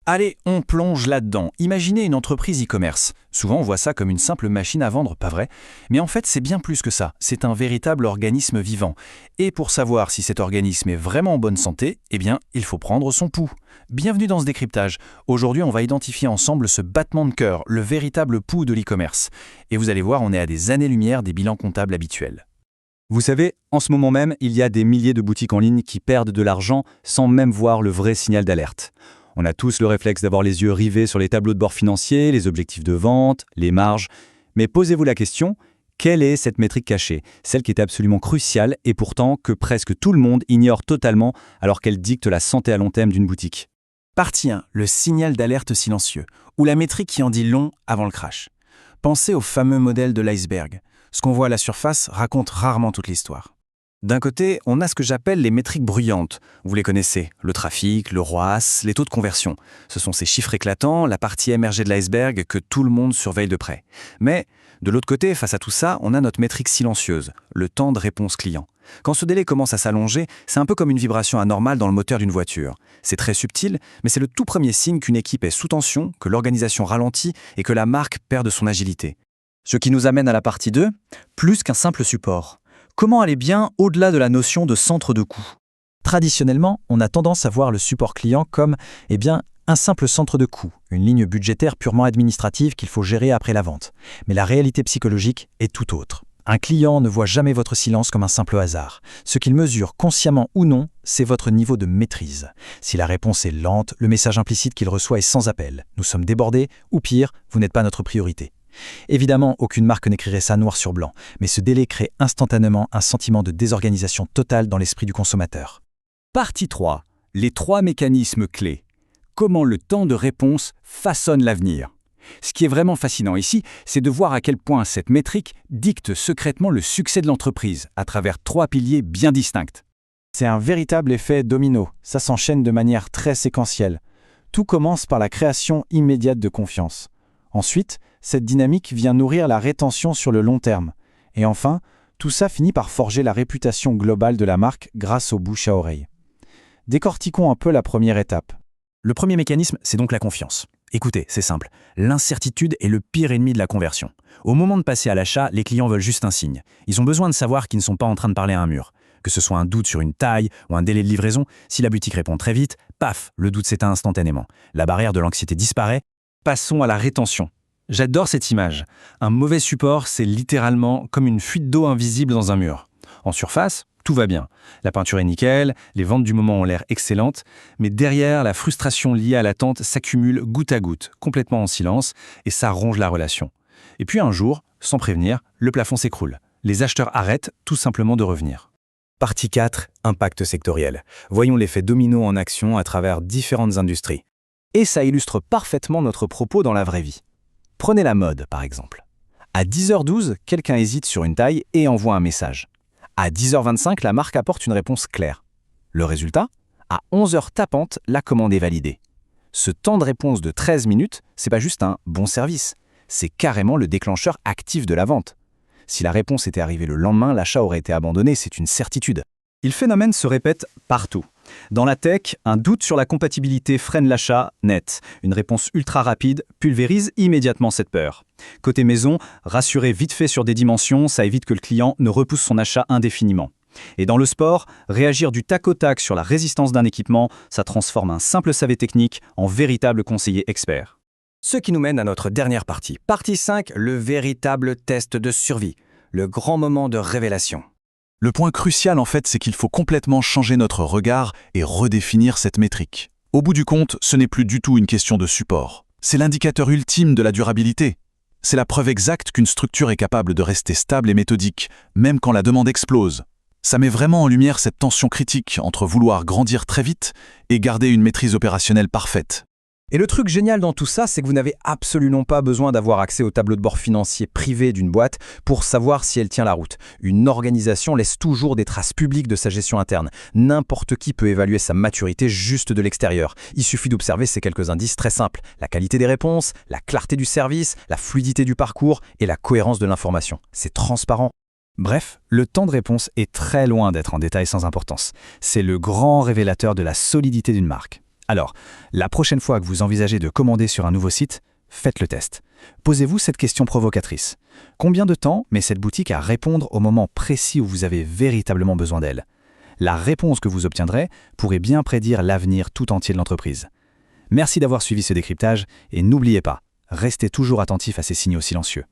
Allez, on plonge là-dedans. Imaginez une entreprise e-commerce. Souvent, on voit ça comme une simple machine à vendre, pas vrai? Mais en fait, c'est bien plus que ça. C'est un véritable organisme vivant. Et pour savoir si cet organisme est vraiment en bonne santé, eh bien, il faut prendre son pouls. Bienvenue dans ce décryptage. Aujourd'hui, on va identifier ensemble ce battement de cœur, le véritable pouls de l'e-commerce. Et vous allez voir, on est à des années-lumière des bilans comptables habituels. Vous savez, en ce moment même, il y a des milliers de boutiques en ligne qui perdent de l'argent sans même voir le vrai signal d'alerte. On a tous le réflexe d'avoir les yeux rivés sur les tableaux de bord financiers, les objectifs de vente, les marges. Mais posez-vous la question, quelle est cette métrique cachée? Celle qui est absolument cruciale et pourtant que presque tout le monde ignore totalement alors qu'elle dicte la santé à long terme d'une boutique. Partie 1, le signal d'alerte silencieux, ou la métrique qui en dit long avant le crash. Pensez au fameux modèle de l'iceberg. Ce qu'on voit à la surface raconte rarement toute l'histoire. D'un côté, on a ce que j'appelle les métriques bruyantes. Vous les connaissez, le trafic, le ROAS, les taux de conversion. Ce sont ces chiffres éclatants, la partie émergée de l'iceberg que tout le monde surveille de près. Mais de l'autre côté, face à tout ça, on a notre métrique silencieuse, le temps de réponse client. Quand ce délai commence à s'allonger, c'est un peu comme une vibration anormale dans le moteur d'une voiture. C'est très subtil, mais c'est le tout premier signe qu'une équipe est sous tension, que l'organisation ralentit et que la marque perd de son agilité. Ce qui nous amène à la partie 2, plus qu'un simple support. Comment aller bien au-delà de la notion de centre de coût? Traditionnellement, on a tendance à voir le support client comme un simple centre de coût, une ligne budgétaire purement administrative qu'il faut gérer après la vente. Mais la réalité psychologique est tout autre. Un client ne voit jamais votre silence comme un simple hasard. Ce qu'il mesure, consciemment ou non, c'est votre niveau de maîtrise. Si la réponse est lente, le message implicite qu'il reçoit est sans appel. Nous sommes débordés, ou pire, vous n'êtes pas notre priorité. Évidemment, aucune marque n'écrirait ça noir sur blanc, mais ce délai crée instantanément un sentiment de désorganisation totale dans l'esprit du consommateur. Partie 3. Les 3 mécanismes clés. Comment le temps de réponse façonne l'avenir. Ce qui est vraiment fascinant ici, c'est de voir à quel point cette métrique dicte secrètement le succès de l'entreprise à travers 3 piliers bien distincts. C'est un véritable effet domino, ça s'enchaîne de manière très séquentielle. Tout commence par la création immédiate de confiance. Ensuite, cette dynamique vient nourrir la rétention sur le long terme. Et enfin, tout ça finit par forger la réputation globale de la marque grâce au bouche à oreille. Décortiquons un peu la première étape. Le premier mécanisme, c'est donc la confiance. Écoutez, c'est simple. L'incertitude est le pire ennemi de la conversion. Au moment de passer à l'achat, les clients veulent juste un signe. Ils ont besoin de savoir qu'ils ne sont pas en train de parler à un mur. Que ce soit un doute sur une taille ou un délai de livraison, si la boutique répond très vite, paf, le doute s'éteint instantanément. La barrière de l'anxiété disparaît. Passons à la rétention. J'adore cette image. Un mauvais support, c'est littéralement comme une fuite d'eau invisible dans un mur. En surface, tout va bien. La peinture est nickel, les ventes du moment ont l'air excellentes, mais derrière, la frustration liée à l'attente s'accumule goutte à goutte, complètement en silence, et ça ronge la relation. Et puis un jour, sans prévenir, le plafond s'écroule. Les acheteurs arrêtent tout simplement de revenir. Partie 4, impact sectoriel. Voyons l'effet domino en action à travers différentes industries. Et ça illustre parfaitement notre propos dans la vraie vie. Prenez la mode, par exemple. À 10h12, quelqu'un hésite sur une taille et envoie un message. À 10h25, la marque apporte une réponse claire. Le résultat? À 11h tapante, la commande est validée. Ce temps de réponse de 13 minutes, c'est pas juste un bon service. C'est carrément le déclencheur actif de la vente. Si la réponse était arrivée le lendemain, l'achat aurait été abandonné, c'est une certitude. Le phénomène se répète partout. Dans la tech, un doute sur la compatibilité freine l'achat net. Une réponse ultra rapide pulvérise immédiatement cette peur. Côté maison, rassurer vite fait sur des dimensions, ça évite que le client ne repousse son achat indéfiniment. Et dans le sport, réagir du tac au tac sur la résistance d'un équipement, ça transforme un simple savet technique en véritable conseiller expert. Ce qui nous mène à notre dernière partie. Partie 5, le véritable test de survie. Le grand moment de révélation. Le point crucial en fait, c'est qu'il faut complètement changer notre regard et redéfinir cette métrique. Au bout du compte, ce n'est plus du tout une question de support. C'est l'indicateur ultime de la durabilité. C'est la preuve exacte qu'une structure est capable de rester stable et méthodique, même quand la demande explose. Ça met vraiment en lumière cette tension critique entre vouloir grandir très vite et garder une maîtrise opérationnelle parfaite. Et le truc génial dans tout ça, c'est que vous n'avez absolument pas besoin d'avoir accès au tableau de bord financier privé d'une boîte pour savoir si elle tient la route. Une organisation laisse toujours des traces publiques de sa gestion interne. N'importe qui peut évaluer sa maturité juste de l'extérieur. Il suffit d'observer ces quelques indices très simples. La qualité des réponses, la clarté du service, la fluidité du parcours et la cohérence de l'information. C'est transparent. Bref, le temps de réponse est très loin d'être un détail sans importance. C'est le grand révélateur de la solidité d'une marque. Alors, la prochaine fois que vous envisagez de commander sur un nouveau site, faites le test. Posez-vous cette question provocatrice. Combien de temps met cette boutique à répondre au moment précis où vous avez véritablement besoin d'elle? La réponse que vous obtiendrez pourrait bien prédire l'avenir tout entier de l'entreprise. Merci d'avoir suivi ce décryptage et n'oubliez pas, restez toujours attentif à ces signaux silencieux.